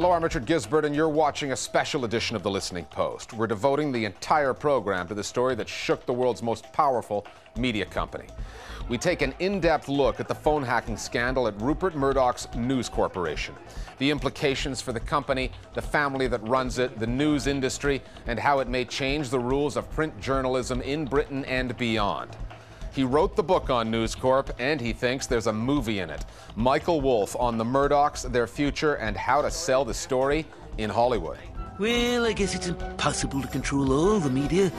Hello, I'm Richard Gisbert, and you're watching a special edition of The Listening Post. We're devoting the entire program to the story that shook the world's most powerful media company. We take an in-depth look at the phone hacking scandal at Rupert Murdoch's News Corporation, the implications for the company, the family that runs it, the news industry, and how it may change the rules of print journalism in Britain and beyond. He wrote the book on News Corp, and he thinks there's a movie in it. Michael Wolff on the Murdochs, their future, and how to sell the story in Hollywood. Well, I guess it's impossible to control all the media.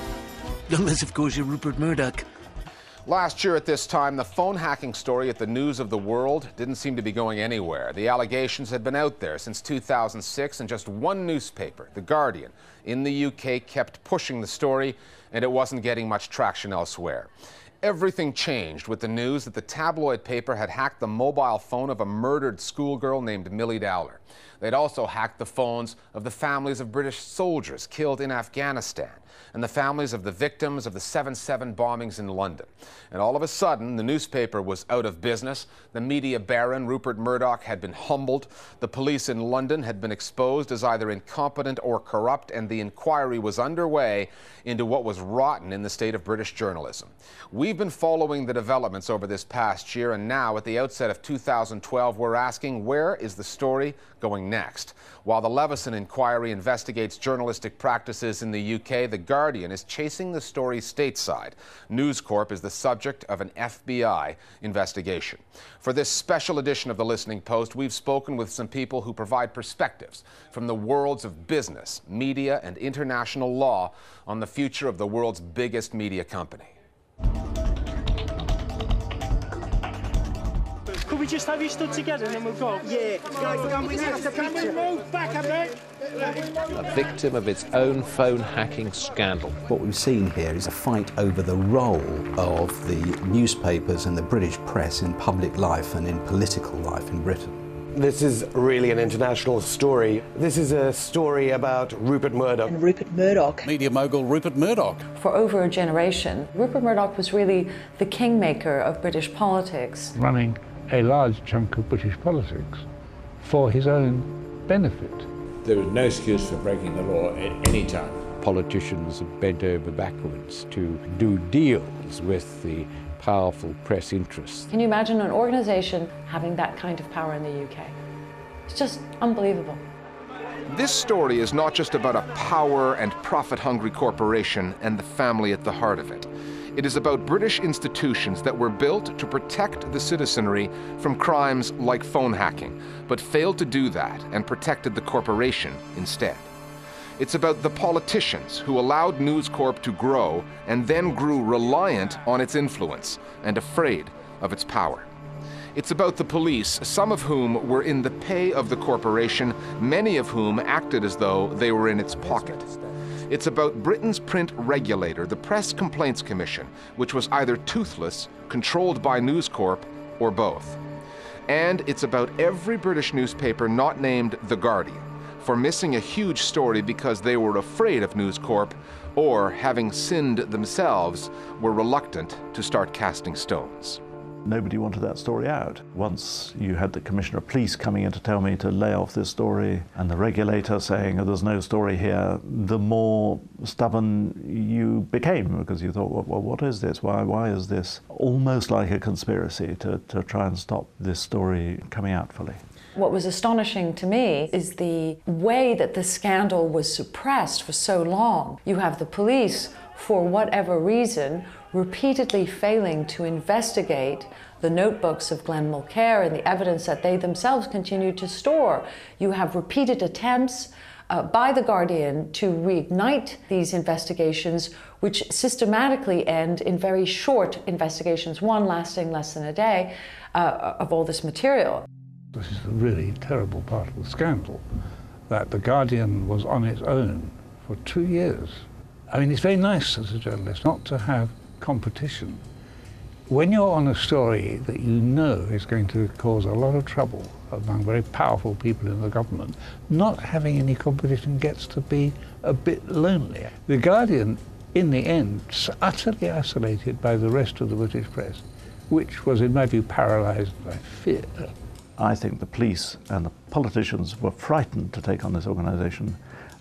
Unless, of course, you're Rupert Murdoch. Last year at this time, the phone hacking story at the News of the World didn't seem to be going anywhere. The allegations had been out there since 2006, and just one newspaper, The Guardian, in the UK kept pushing the story, and it wasn't getting much traction elsewhere. Everything changed with the news that the tabloid paper had hacked the mobile phone of a murdered schoolgirl named Millie Dowler. They'd also hacked the phones of the families of British soldiers killed in Afghanistan and the families of the victims of the 7/7 bombings in London. And all of a sudden, the newspaper was out of business. The media baron, Rupert Murdoch, had been humbled. The police in London had been exposed as either incompetent or corrupt, and the inquiry was underway into what was rotten in the state of British journalism. We've been following the developments over this past year, and now, at the outset of 2012, we're asking, where is the story going next? While the Leveson inquiry investigates journalistic practices in the UK, The Guardian is chasing the story stateside. News Corp is the subject of an FBI investigation. For this special edition of The Listening Post, we've spoken with some people who provide perspectives from the worlds of business, media, and international law on the future of the world's biggest media company. Could we just have you stood together and then we'll go? Yeah. Guys, can we move back a bit? A victim of its own phone hacking scandal. What we've seen here is a fight over the role of the newspapers and the British press in public life and in political life in Britain. This is really an international story. This is a story about Rupert Murdoch. And Rupert Murdoch. Media mogul Rupert Murdoch. For over a generation, Rupert Murdoch was really the kingmaker of British politics. Running a large chunk of British politics for his own benefit. There was no excuse for breaking the law at any time. Politicians have bent over backwards to do deals with the powerful press interests. Can you imagine an organisation having that kind of power in the UK? It's just unbelievable. This story is not just about a power and profit-hungry corporation and the family at the heart of it. It is about British institutions that were built to protect the citizenry from crimes like phone hacking, but failed to do that and protected the corporation instead. It's about the politicians who allowed News Corp to grow and then grew reliant on its influence and afraid of its power. It's about the police, some of whom were in the pay of the corporation, many of whom acted as though they were in its pocket. It's about Britain's print regulator, the Press Complaints Commission, which was either toothless, controlled by News Corp, or both. And it's about every British newspaper not named The Guardian for missing a huge story because they were afraid of News Corp, or, having sinned themselves, were reluctant to start casting stones. Nobody wanted that story out. Once you had the Commissioner of Police coming in to tell me to lay off this story, and the regulator saying, oh, there's no story here, the more stubborn you became, because you thought, well, what is this? Why is this almost like a conspiracy to try and stop this story coming out fully? What was astonishing to me is the way that the scandal was suppressed for so long. You have the police, for whatever reason, repeatedly failing to investigate the notebooks of Glenn Mulcair and the evidence that they themselves continued to store. You have repeated attempts by The Guardian to reignite these investigations, which systematically end in very short investigations, one lasting less than a day, of all this material. This is a really terrible part of the scandal, that The Guardian was on its own for 2 years. I mean, it's very nice as a journalist not to have competition. When you're on a story that you know is going to cause a lot of trouble among very powerful people in the government, not having any competition gets to be a bit lonely. The Guardian, in the end, utterly isolated by the rest of the British press, which was, in my view, paralysed by fear. I think the police and the politicians were frightened to take on this organisation.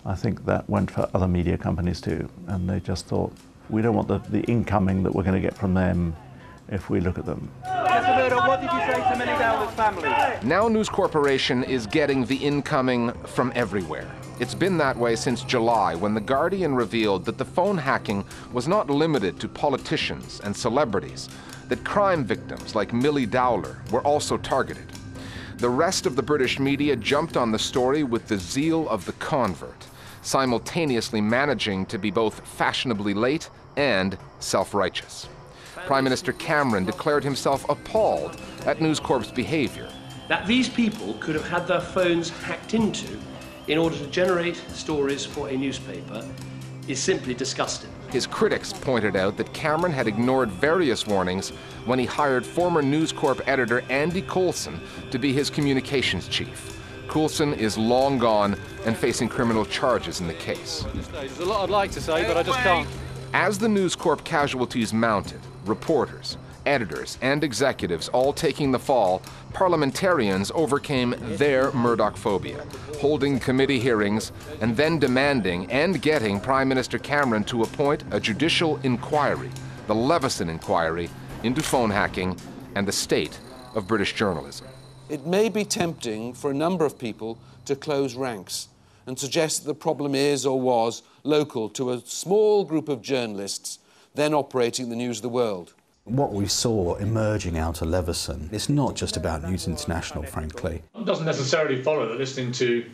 I think that went for other media companies too, and they just thought, we don't want the incoming that we're going to get from them if we look at them. Mr. Murdoch, what did you say to Millie Dowler's family? Now News Corporation is getting the incoming from everywhere. It's been that way since July, when The Guardian revealed that the phone hacking was not limited to politicians and celebrities, that crime victims like Millie Dowler were also targeted. The rest of the British media jumped on the story with the zeal of the convert, simultaneously managing to be both fashionably late and self-righteous. Prime Minister Cameron declared himself appalled at News Corp's behavior. That these people could have had their phones hacked into in order to generate stories for a newspaper is simply disgusting. His critics pointed out that Cameron had ignored various warnings when he hired former News Corp editor Andy Coulson to be his communications chief. Coulson is long gone and facing criminal charges in the case. There's a lot I'd like to say, but I just can't. As the News Corp casualties mounted, reporters, editors, and executives all taking the fall, parliamentarians overcame their Murdoch phobia, holding committee hearings and then demanding and getting Prime Minister Cameron to appoint a judicial inquiry, the Leveson inquiry, into phone hacking and the state of British journalism. It may be tempting for a number of people to close ranks and suggest that the problem is or was local to a small group of journalists then operating the news of the world. What we saw emerging out of Leveson, it's not just about News International, frankly. It doesn't necessarily follow that listening to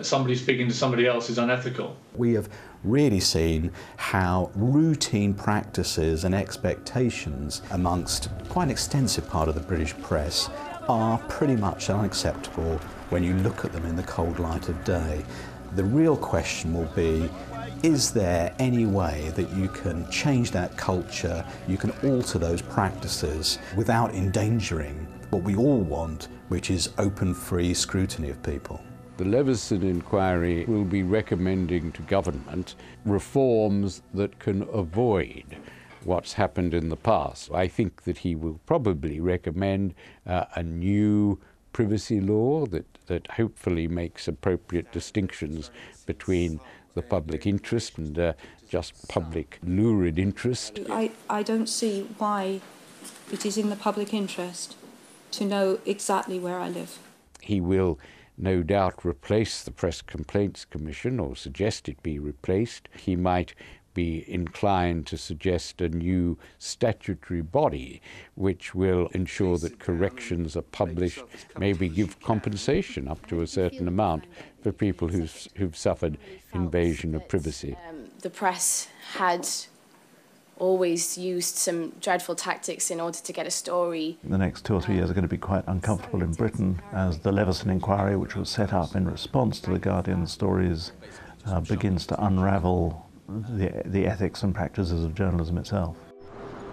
somebody speaking to somebody else is unethical. We have really seen how routine practices and expectations amongst quite an extensive part of the British press are pretty much unacceptable when you look at them in the cold light of day. The real question will be, is there any way that you can change that culture, you can alter those practices without endangering what we all want, which is open, free scrutiny of people? The Leveson inquiry will be recommending to government reforms that can avoid what's happened in the past. I think that he will probably recommend a new privacy law that hopefully makes appropriate distinctions between the public interest and just public lurid interest. I don't see why it is in the public interest to know exactly where I live. He will no doubt replace the Press Complaints Commission, or suggest it be replaced. He might be inclined to suggest a new statutory body which will ensure that corrections are published, maybe give compensation up to a certain amount for people who've suffered invasion of privacy. The press had always used some dreadful tactics in order to get a story. The next 2 or 3 years are going to be quite uncomfortable in Britain as the Leveson inquiry, which was set up in response to the Guardian stories, begins to unravel the ethics and practices of journalism itself.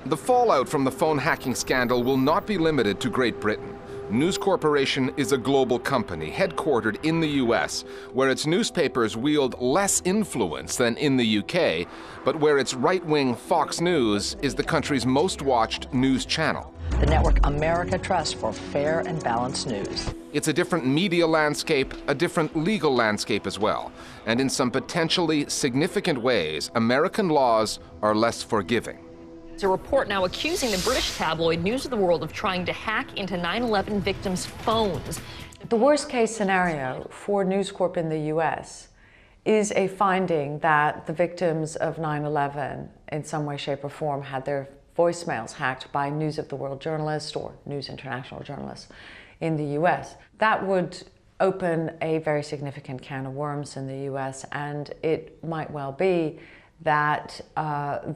The fallout from the phone hacking scandal will not be limited to Great Britain. News Corporation is a global company headquartered in the US, where its newspapers wield less influence than in the UK, but where its right-wing Fox News is the country's most watched news channel. The network America trusts for fair and balanced news. It's a different media landscape, a different legal landscape as well. And in some potentially significant ways, American laws are less forgiving. There's a report now accusing the British tabloid News of the World of trying to hack into 9/11 victims' phones. The worst case scenario for News Corp in the US is a finding that the victims of 9/11 in some way, shape, or form had their voicemails hacked by News of the World journalists or News International journalists in the US. That would open a very significant can of worms in the US, and it might well be that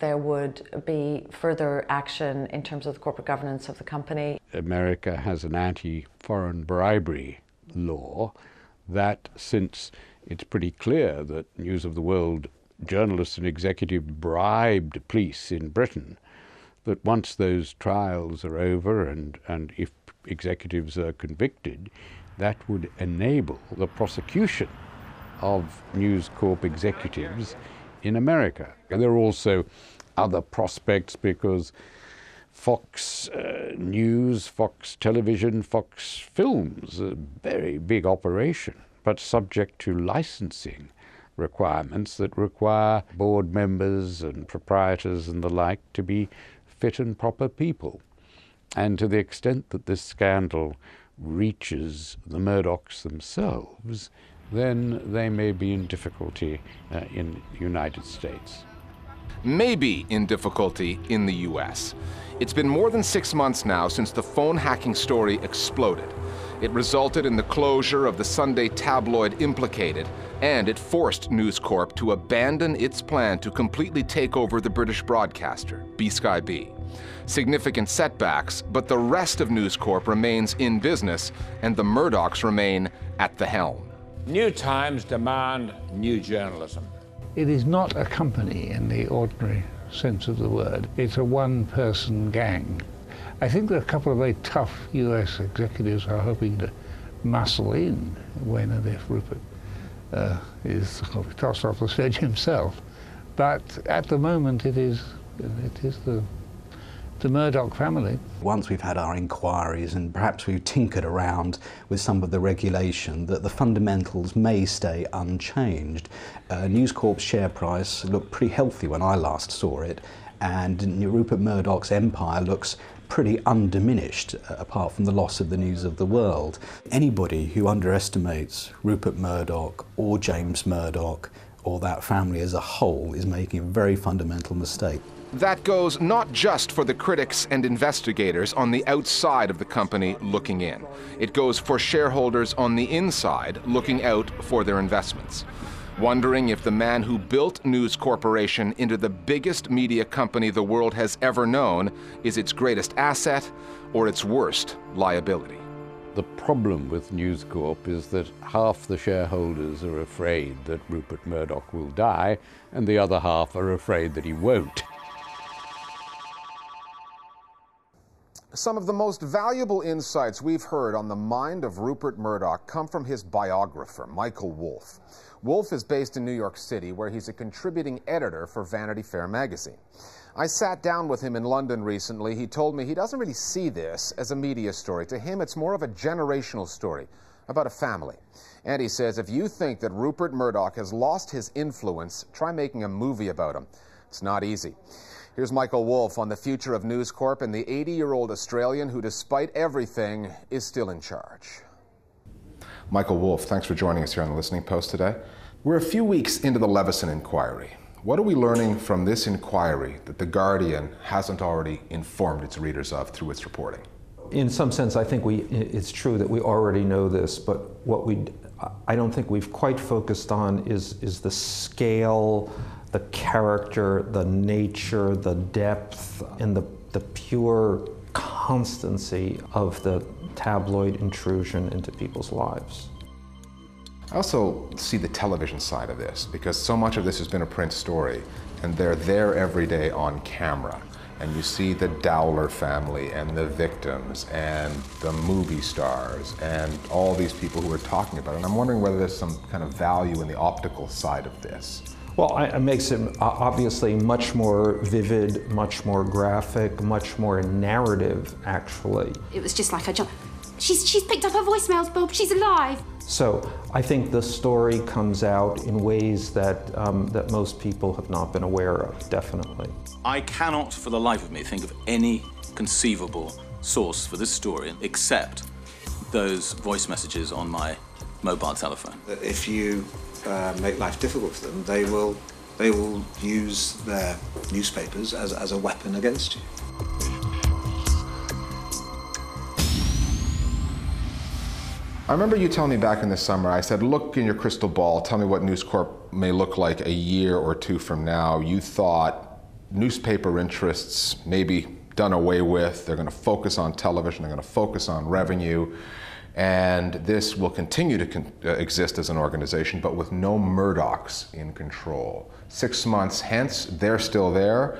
there would be further action in terms of the corporate governance of the company. America has an anti-foreign bribery law that, since it's pretty clear that News of the World journalists and executives bribed police in Britain, that once those trials are over and if executives are convicted, that would enable the prosecution of News Corp executives in America. And there are also other prospects because Fox News, Fox Television, Fox Films, a very big operation, but subject to licensing requirements that require board members and proprietors and the like to be fit and proper people. And to the extent that this scandal reaches the Murdochs themselves, then they may be in difficulty in the United States. Maybe in difficulty in the US. It's been more than 6 months now since the phone hacking story exploded. It resulted in the closure of the Sunday tabloid implicated, and it forced News Corp to abandon its plan to completely take over the British broadcaster, B-Sky-B. Significant setbacks, but the rest of News Corp remains in business, and the Murdochs remain at the helm. New times demand new journalism. It is not a company in the ordinary sense of the word. It's a one-person gang. I think there are a couple of very tough US executives who are hoping to muscle in when and if Rupert is tossed off the stage himself. But at the moment it is the Murdoch family. Once we've had our inquiries and perhaps we've tinkered around with some of the regulation, that the fundamentals may stay unchanged. News Corp's share price looked pretty healthy when I last saw it, and Rupert Murdoch's empire looks pretty undiminished, apart from the loss of the News of the World. Anybody who underestimates Rupert Murdoch or James Murdoch or that family as a whole is making a very fundamental mistake. That goes not just for the critics and investigators on the outside of the company looking in. It goes for shareholders on the inside looking out for their investments, wondering if the man who built News Corporation into the biggest media company the world has ever known is its greatest asset or its worst liability. The problem with News Corp is that half the shareholders are afraid that Rupert Murdoch will die, and the other half are afraid that he won't. Some of the most valuable insights we've heard on the mind of Rupert Murdoch come from his biographer, Michael Wolff. Wolff is based in New York City, where he's a contributing editor for Vanity Fair magazine. I sat down with him in London recently. He told me he doesn't really see this as a media story. To him, it's more of a generational story about a family. And he says, if you think that Rupert Murdoch has lost his influence, try making a movie about him. It's not easy. Here's Michael Wolff on the future of News Corp and the 80-year-old Australian who, despite everything, is still in charge. Michael Wolff, thanks for joining us here on the Listening Post today. We're a few weeks into the Leveson inquiry. What are we learning from this inquiry that The Guardian hasn't already informed its readers of through its reporting? In some sense, I think it's true that we already know this, but what I don't think we've quite focused on is the scale, the character, the nature, the depth, and the pure constancy of the tabloid intrusion into people's lives. I also see the television side of this, because so much of this has been a print story, and they're there every day on camera. And you see the Dowler family and the victims and the movie stars and all these people who are talking about it. And I'm wondering whether there's some kind of value in the optical side of this. Well, it makes it obviously much more vivid, much more graphic, much more narrative, actually. It was just like a jump. She's picked up her voicemails, Bob. She's alive. So I think the story comes out in ways that that most people have not been aware of, definitely. I cannot, for the life of me, think of any conceivable source for this story except those voice messages on my mobile telephone. If you make life difficult for them, they will use their newspapers as a weapon against you. I remember you telling me back in the summer, I said, look in your crystal ball, tell me what News Corp may look like a year or two from now. You thought newspaper interests may be done away with, they're going to focus on television, they're going to focus on revenue, and this will continue to exist as an organization, but with no Murdochs in control. 6 months hence, they're still there.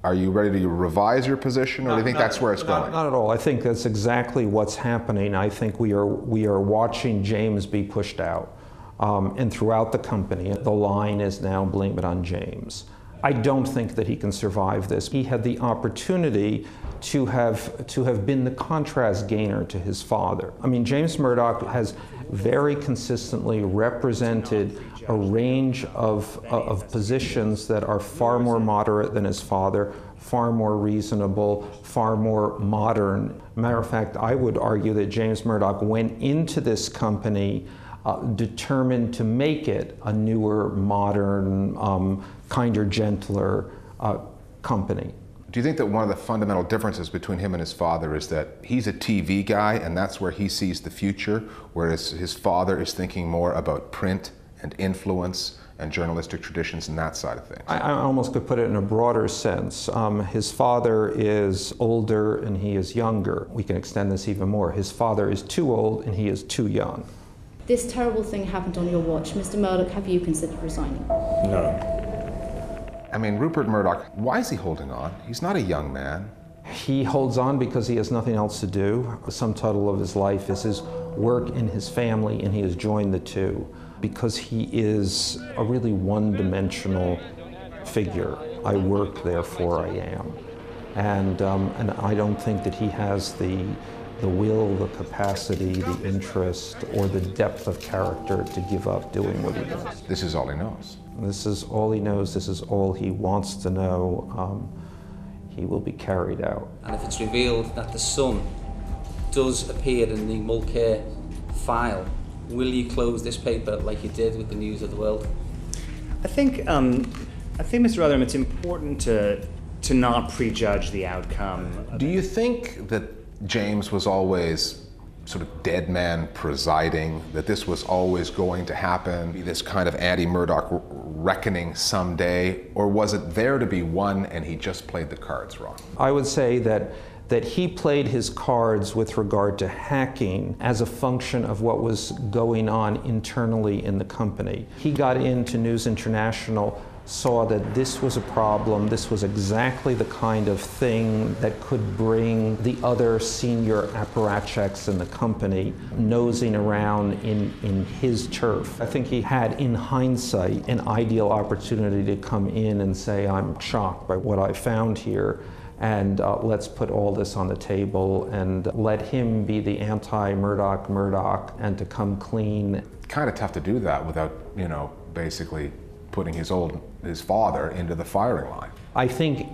Are you ready to revise your position, or do you think that's where it's going? Not at all. I think that's exactly what's happening. I think we are watching James be pushed out. And throughout the company, the line is now blame it on James. I don't think that he can survive this. He had the opportunity to have been the contrast gainer to his father. I mean, James Murdoch has very consistently represented a range of positions that are far more moderate than his father, far more reasonable, far more modern. Matter of fact, I would argue that James Murdoch went into this company determined to make it a newer, modern, kinder, gentler company. Do you think that one of the fundamental differences between him and his father is that he's a TV guy and that's where he sees the future, whereas his father is thinking more about print and influence and journalistic traditions and that side of things? I almost could put it in a broader sense. His father is older and he is younger. We can extend this even more. His father is too old and he is too young. This terrible thing happened on your watch. Mr. Murdoch, have you considered resigning? No. I mean, Rupert Murdoch, why is he holding on? He's not a young man. He holds on because he has nothing else to do. The sum total of his life is his work and his family, and he has joined the two because he is a really one-dimensional figure. I work, therefore I am. And I don't think that he has the will, the capacity, the interest, or the depth of character to give up doing what he does. This is all he knows. This is all he knows. This is all he wants to know. He will be carried out. And if it's revealed that the son does appear in the Mulcair file, will you close this paper like you did with the News of the World? I think Mr. Rotherham, it's important to not prejudge the outcome. Do you think that James was always sort of dead man presiding, that this was always going to happen, this kind of anti-Murdoch reckoning someday, or was it there to be won and he just played the cards wrong? I would say that he played his cards with regard to hacking as a function of what was going on internally in the company. He got into News International, saw that this was a problem, this was exactly the kind of thing that could bring the other senior apparatchiks in the company nosing around in his turf. I think he had, in hindsight, an ideal opportunity to come in and say, I'm shocked by what I found here, and let's put all this on the table and let him be the anti-Murdoch and to come clean. Kind of tough to do that without, basically putting his father into the firing line. I think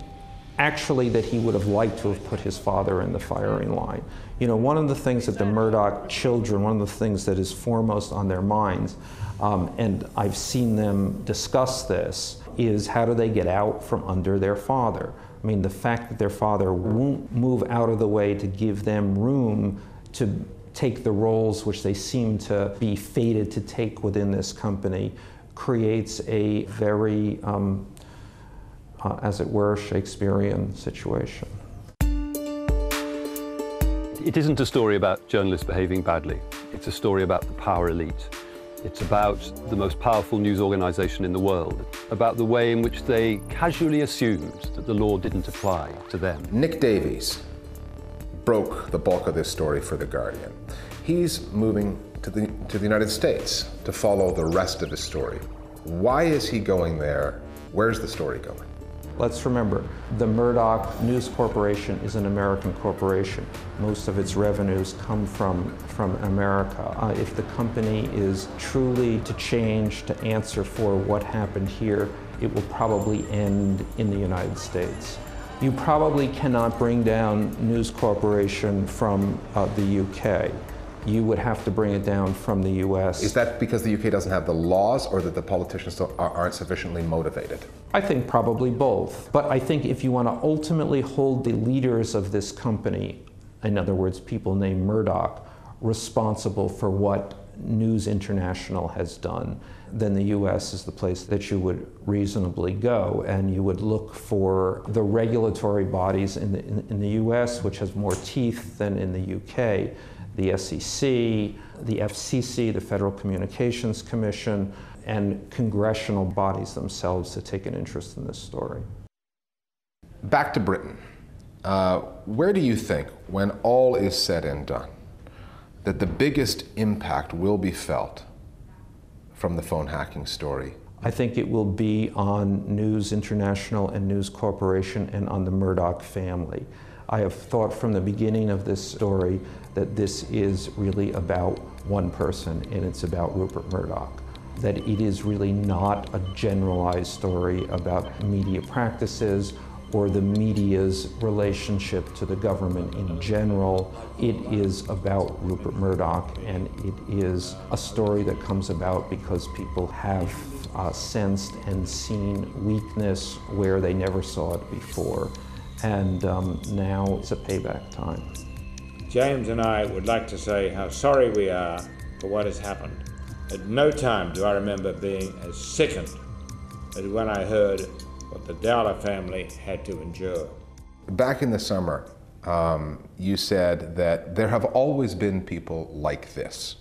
actually that he would have liked to have put his father in the firing line. One of the things that the Murdoch children, one of the things that is foremost on their minds, and I've seen them discuss this, is how do they get out from under their father? I mean, the fact that their father won't move out of the way to give them room to take the roles which they seem to be fated to take within this company creates a very, as it were, Shakespearean situation. It isn't a story about journalists behaving badly. It's a story about the power elite. It's about the most powerful news organization in the world, about the way in which they casually assumed that the law didn't apply to them. Nick Davies broke the bulk of this story for The Guardian. He's moving to the United States to follow the rest of his story. Why is he going there? Where's the story going? Let's remember, the Murdoch News Corporation is an American corporation. Most of its revenues come from America. If the company is truly to change, to answer for what happened here, it will probably end in the United States. You probably cannot bring down News Corporation from the UK. You would have to bring it down from the US. Is that because the UK doesn't have the laws, or that the politicians aren't sufficiently motivated? I think probably both. But I think if you want to ultimately hold the leaders of this company, in other words, people named Murdoch, responsible for what News International has done, then the US is the place that you would reasonably go, and you would look for the regulatory bodies in the US, which has more teeth than in the UK. The SEC, the FCC, the Federal Communications Commission, and congressional bodies themselves to take an interest in this story. Back to Britain. Where do you think, when all is said and done, that the biggest impact will be felt from the phone hacking story? I think it will be on News International and News Corporation and on the Murdoch family. I have thought from the beginning of this story that this is really about one person, and it's about Rupert Murdoch. That it is really not a generalized story about media practices or the media's relationship to the government in general. It is about Rupert Murdoch, and it is a story that comes about because people have sensed and seen weakness where they never saw it before. And now it's a payback time. James and I would like to say how sorry we are for what has happened. At no time do I remember being as sickened as when I heard what the Dowler family had to endure. Back in the summer, you said that there have always been people like this,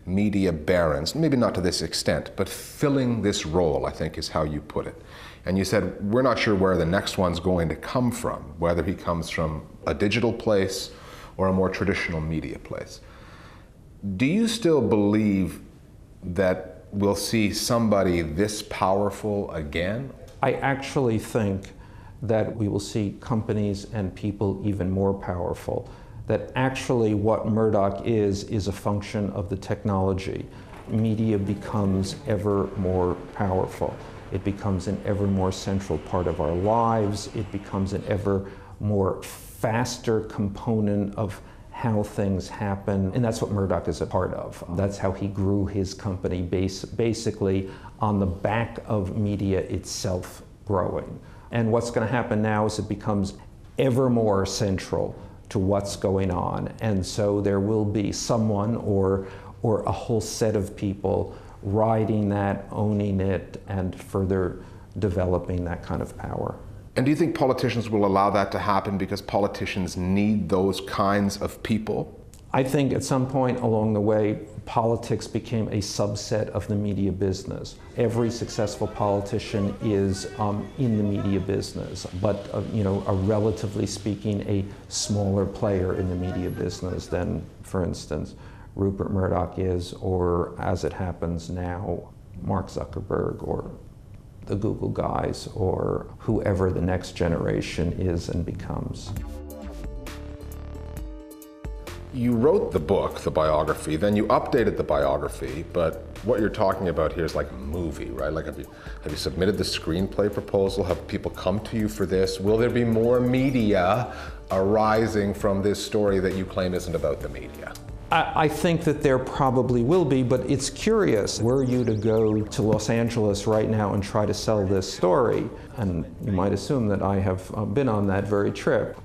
media barons, maybe not to this extent, but filling this role, I think is how you put it. And you said, we're not sure where the next one's going to come from, whether he comes from a digital place or a more traditional media place. Do you still believe that we'll see somebody this powerful again? I actually think that we will see companies and people even more powerful. That actually what Murdoch is a function of the technology. Media becomes ever more powerful. It becomes an ever more central part of our lives. It becomes an ever more faster component of how things happen, and that's what Murdoch is a part of. That's how he grew his company, basically on the back of media itself growing. And what's going to happen now is it becomes ever more central to what's going on, and so there will be someone or a whole set of people riding that, owning it, and further developing that kind of power. And do you think politicians will allow that to happen because politicians need those kinds of people? I think at some point along the way, politics became a subset of the media business. Every successful politician is in the media business, but a relatively speaking, a smaller player in the media business than, for instance, Rupert Murdoch is, or as it happens now, Mark Zuckerberg, or the Google guys, or whoever the next generation is and becomes. You wrote the book, the biography, then you updated the biography, but what you're talking about here is like a movie, right? Like, have you submitted the screenplay proposal? Have people come to you for this? Will there be more media arising from this story that you claim isn't about the media? I think that there probably will be, but it's curious. Were you to go to Los Angeles right now and try to sell this story, and you might assume that I have been on that very trip,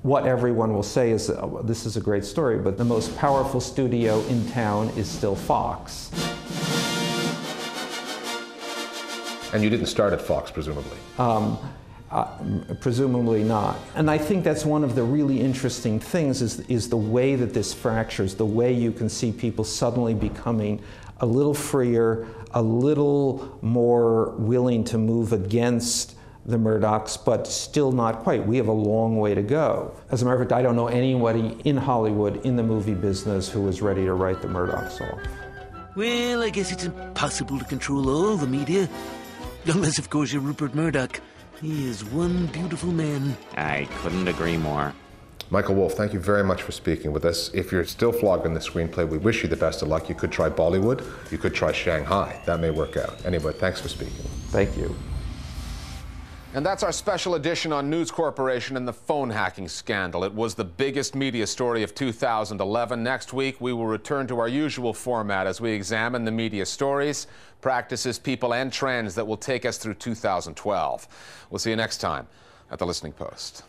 what everyone will say is, oh, this is a great story, but the most powerful studio in town is still Fox. And you didn't start at Fox, presumably? Presumably not. And I think that's one of the really interesting things is the way that this fractures, the way you can see people suddenly becoming a little freer, a little more willing to move against the Murdochs, but still not quite. We have a long way to go. As a matter of fact, I don't know anybody in Hollywood, in the movie business, who is ready to write the Murdochs off. Well, I guess it's impossible to control all the media. Unless, of course, you're Rupert Murdoch. He is one beautiful man. I couldn't agree more. Michael Wolff, thank you very much for speaking with us. If you're still flogging the screenplay, we wish you the best of luck. You could try Bollywood. You could try Shanghai. That may work out. Anyway, thanks for speaking. Thank you. And that's our special edition on News Corporation and the phone hacking scandal. It was the biggest media story of 2011. Next week, we will return to our usual format as we examine the media stories, practices, people, and trends that will take us through 2012. We'll see you next time at The Listening Post.